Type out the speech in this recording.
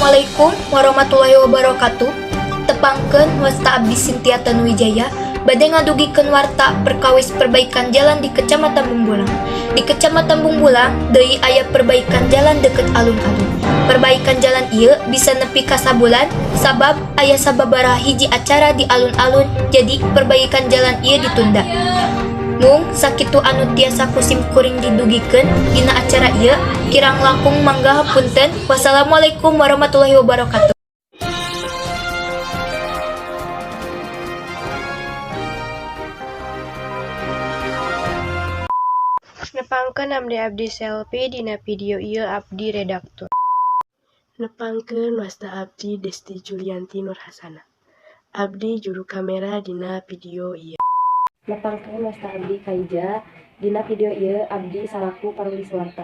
Assalamualaikum warahmatullahi wabarakatuh. Tepangkeun wasta abdi Sintia Tanuwijaya bade ngadugikeun warta perkawis perbaikan jalan di Kecamatan Bumbulang. Di Kecamatan Bumbulang deui aya perbaikan jalan deket alun-alun. Perbaikan jalan ieu bisa nepi ka sabulan sabab aya sababaraha hiji acara di alun-alun jadi perbaikan jalan ieu ditunda. Mung sakitu anu tiasa kusim kuring didugikeun dina acara ieu kirang langkung mangga hapunten. Wassalamualaikum warahmatullahi wabarakatuh. Nepangkeun abdi selfie dina video ieu abdi redaktur. Nepangkeun wasta abdi Desti Julianti Nurhasana. Abdi juru kamera dina video ieu. Nepangkeun wasta abdi Kaija dina video ieu abdi salaku panulis warta.